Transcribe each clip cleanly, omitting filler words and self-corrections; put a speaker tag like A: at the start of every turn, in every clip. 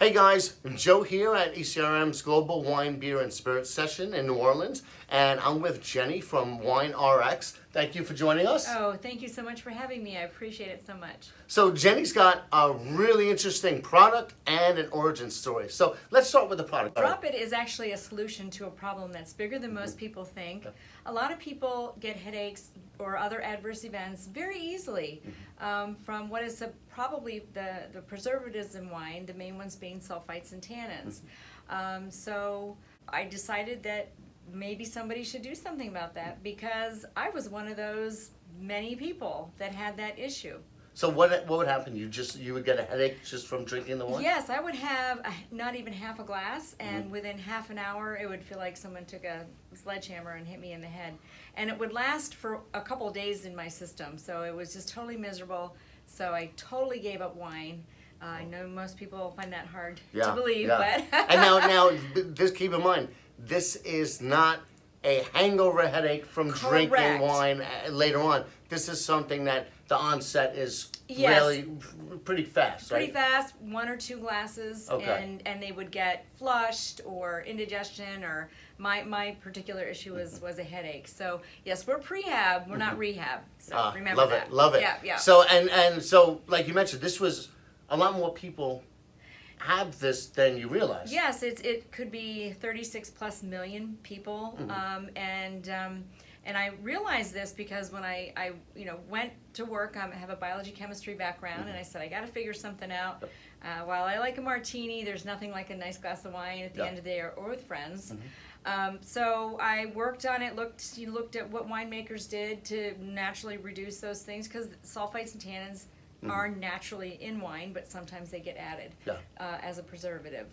A: Hey guys, Joe here at ECRM's Global Wine, Beer, and Spirits session in New Orleans, and I'm with Jenny from WineRX. Thank you for joining us.
B: Oh, thank you so much for having me. I appreciate it so much.
A: So Jenny's got a really interesting product and an origin story. So let's start with the product.
B: Drop It is actually a solution to a problem that's bigger than most people think. A lot of people get headaches or other adverse events very easily from what is probably the preservatives in wine, the main ones being sulfites and tannins. So I decided that maybe somebody should do something about that because I was one of those many people that had that issue.
A: So what would happen? You would get a headache just from drinking the wine?
B: Yes, I would have not even half a glass, and within half an hour it would feel like someone took a sledgehammer and hit me in the head. And it would last for a couple of days in my system, so it was just totally miserable. So I totally gave up wine. I know most people find that hard to believe, but...
A: And now, just keep in mind, this is not a hangover headache from drinking wine later on. This is something that the onset is really pretty fast, right?
B: Pretty fast, 1 or 2 glasses, and they would get flushed or indigestion, or my particular issue was a headache. So yes, we're prehab, we're not rehab. So remember that.
A: Love it.
B: Yeah.
A: So and so, like you mentioned, this was a lot more people have this than you realize.
B: Yes, it could be 36 plus million people, and I realized this because when I went to work, I have a biology chemistry background, and I said I got to figure something out. While I like a martini, there's nothing like a nice glass of wine at the end of the day or with friends. So I worked on it, looked at what winemakers did to naturally reduce those things, because sulfites and tannins are naturally in wine, but sometimes they get added as a preservative.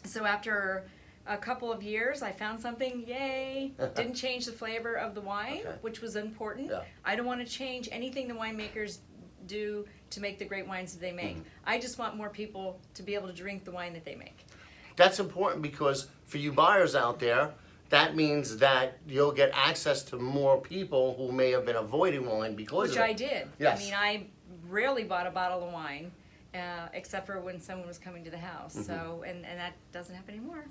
B: So after a couple of years, I found something, yay, didn't change the flavor of the wine, which was important. I don't want to change anything the winemakers do to make the great wines that they make. I just want more people to be able to drink the wine that they make.
A: That's important because for you buyers out there, that means that you'll get access to more people who may have been avoiding wine because of it.
B: Which I did.
A: Yes.
B: I mean, I rarely bought a bottle of wine, except for when someone was coming to the house. So, and that doesn't happen anymore.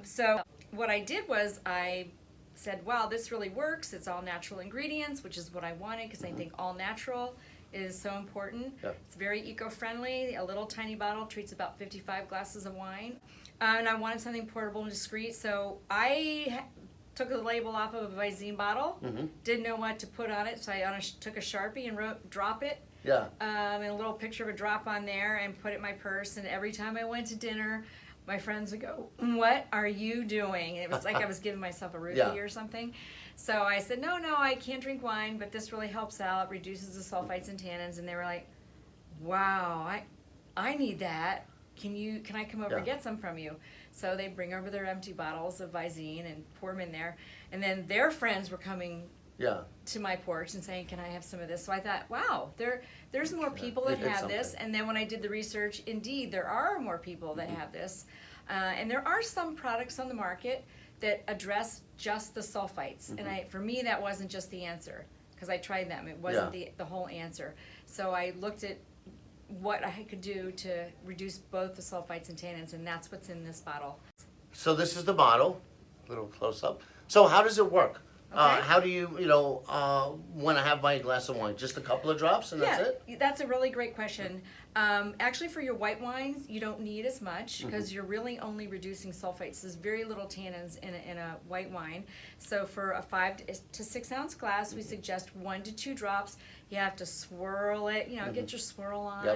B: So what I did was I said, wow, this really works. It's all natural ingredients, which is what I wanted, because I think all natural is so important. It's very eco-friendly. A little tiny bottle treats about 55 glasses of wine. And I wanted something portable and discreet, so I took the label off of a Visine bottle, didn't know what to put on it, so I took a Sharpie and wrote "drop it," and a little picture of a drop on there, and put it in my purse. And every time I went to dinner, my friends would go, "What are you doing?" And it was like I was giving myself a roofie or something. So I said, no, I can't drink wine, but this really helps out, reduces the sulfites and tannins. And they were like, wow, I need that. Can I come over and get some from you? So they bring over their empty bottles of Visine and pour them in there. And then their friends were coming to my porch and saying, can I have some of this? So I thought, wow, there's more people that have this. And then when I did the research, indeed, there are more people that have this. And there are some products on the market that address just the sulfites. And for me, that wasn't just the answer, because I tried them. It wasn't the whole answer. So I looked at what I could do to reduce both the sulfites and tannins, and that's what's in this bottle.
A: So this is the bottle, a little close up. So how does it work? How do you, when I have my glass of wine, just a couple of drops and that's it?
B: That's a really great question. Actually, for your white wines, you don't need as much because you're really only reducing sulfites. There's very little tannins in a white wine. So for a 5 to 6 ounce glass, we suggest 1 to 2 drops. You have to swirl it, get your swirl on,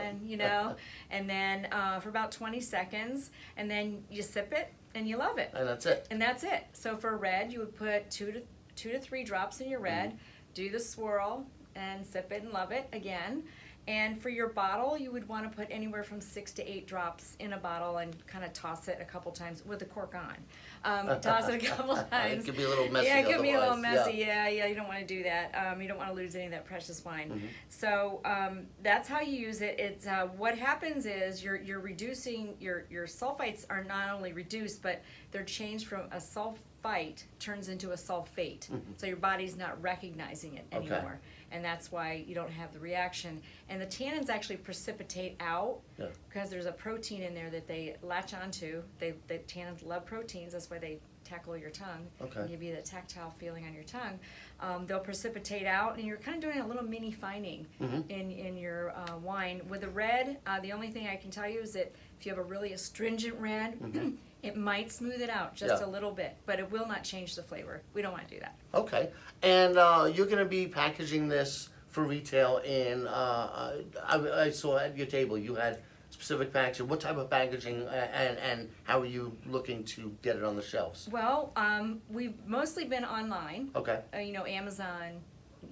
B: and then for about 20 seconds, and then you sip it and you love it.
A: And that's it.
B: And that's it. So for red, you would put 2 to 3 drops in your red, do the swirl, and sip it and love it again. And for your bottle, you would want to put anywhere from 6 to 8 drops in a bottle and kind of toss it a couple times with the cork on. Toss it a couple times.
A: It could be a little messy.
B: Yeah, it could be a little messy. Yeah, you don't want to do that. You don't want to lose any of that precious wine. So that's how you use it. It's what happens is you're reducing your sulfites are not only reduced, but they're changed from a sulfite turns into a sulfate. So your body's not recognizing it
A: Okay.
B: anymore. And that's why you don't have the reaction. And the tannins actually precipitate out because there's a protein in there that they latch onto. The tannins love proteins, that's why they tackle your tongue and give you the tactile feeling on your tongue. They'll precipitate out, and you're kind of doing a little mini fining in your wine. With the red, the only thing I can tell you is that if you have a really astringent red, it might smooth it out just a little bit, but it will not change the flavor. We don't want to do that.
A: Okay. And you're going to be packaging this for retail in, I saw at your table you had specific packaging. What type of packaging and how are you looking to get it on the shelves?
B: Well, we've mostly been online.
A: Okay.
B: Amazon,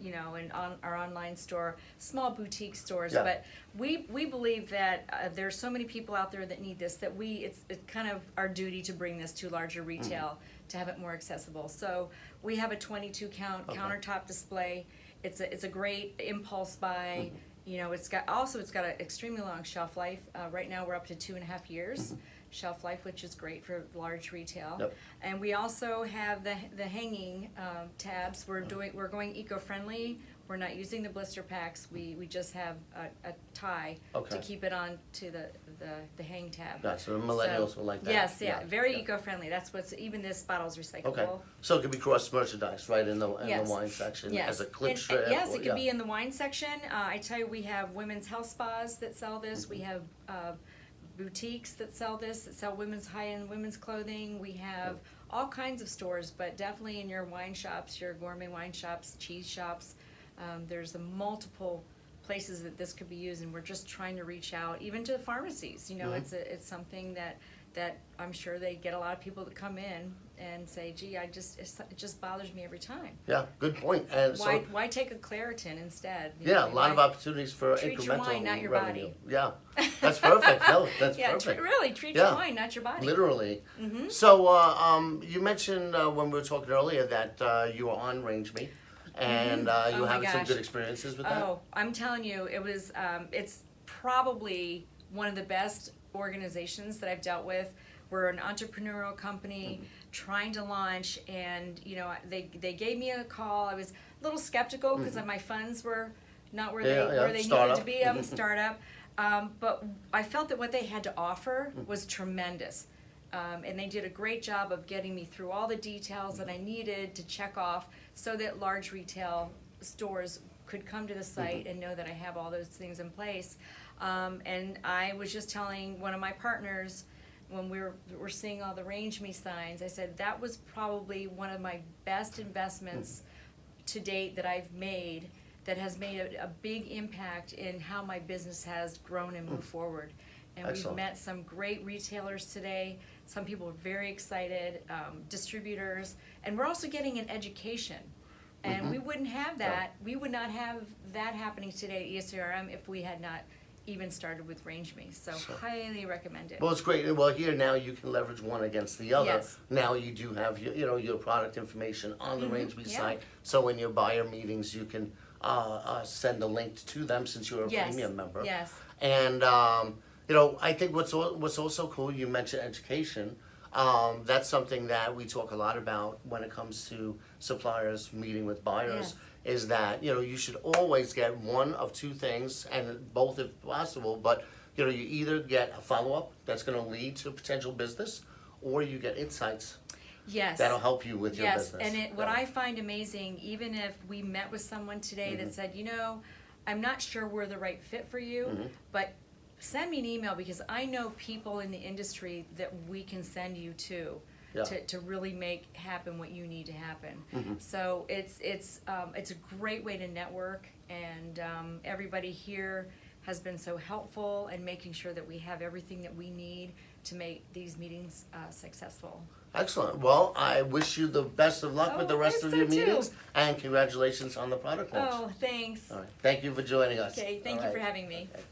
B: and on our online store, small boutique stores. But we believe that there's so many people out there that need this that it's kind of our duty to bring this to larger retail to have it more accessible. So we have a 22 count countertop display. It's a great impulse buy. It's got an extremely long shelf life. Right now we're up to 2.5 years shelf life, which is great for large retail. And we also have the hanging tabs. We're going eco-friendly. We're not using the blister packs. We just have a tie to keep it on to the hang tab.
A: Gotcha. So the millennials will like that.
B: Yes, very eco-friendly. That's what's, even this bottle's recyclable.
A: Okay. So it could be cross merchandise, right, in the wine section as a clip strip.
B: Yes, it could be in the wine section. I tell you, we have women's health spas that sell this. We have boutiques that sell this, that sell high-end women's clothing. We have all kinds of stores, but definitely in your wine shops, your gourmet wine shops, cheese shops. There's multiple places that this could be used, and we're just trying to reach out, even to the pharmacies. It's something that I'm sure they get a lot of people that come in and say, "Gee, it just bothers me every time."
A: Yeah, good point. And
B: why take a Claritin instead?
A: A lot of opportunities for
B: treat
A: incremental
B: your wine, not your
A: revenue.
B: body.
A: Yeah, that's perfect. No, that's perfect.
B: Really, treat your wine, not your body.
A: Literally. So you mentioned when we were talking earlier that you were on RangeMe. And you had some good experiences with that?
B: Oh, I'm telling you, it's probably one of the best organizations that I've dealt with. We're an entrepreneurial company trying to launch, and they gave me a call. I was a little skeptical because my funds were not where they needed to be. I'm a startup, but I felt that what they had to offer was tremendous. And they did a great job of getting me through all the details that I needed to check off so that large retail stores could come to the site and know that I have all those things in place. And I was just telling one of my partners when we were seeing all the RangeMe signs, I said that was probably one of my best investments to date that I've made that has made a big impact in how my business has grown and moved forward. And
A: Excellent.
B: We've met some great retailers today. Some people are very excited, distributors, and we're also getting an education. And we wouldn't have that. We would not have that happening today at ESCRM if we had not even started with RangeMe. So highly recommend it.
A: Well, it's great. Well, here now you can leverage one against the other.
B: Yes.
A: Now you do have your product information on the RangeMe site. So in your buyer meetings, you can send a link to them since you're a premium member.
B: Yes.
A: And I think what's also cool, you mentioned education. That's something that we talk a lot about when it comes to suppliers meeting with buyers. Is that you should always get one of two things, and both if possible. But you either get a follow-up that's going to lead to potential business, or you get insights.
B: Yes.
A: That'll help you with your business.
B: And what I find amazing, even if we met with someone today that said, I'm not sure we're the right fit for you, but send me an email because I know people in the industry that we can send you to really make happen what you need to happen. So it's a great way to network, and everybody here has been so helpful in making sure that we have everything that we need to make these meetings successful.
A: Excellent. Well, I wish you the best of luck with the rest of your meetings, and congratulations on the product launch.
B: Oh, thanks.
A: All right. Thank you for joining us.
B: Okay, thank you for having me.
A: Okay.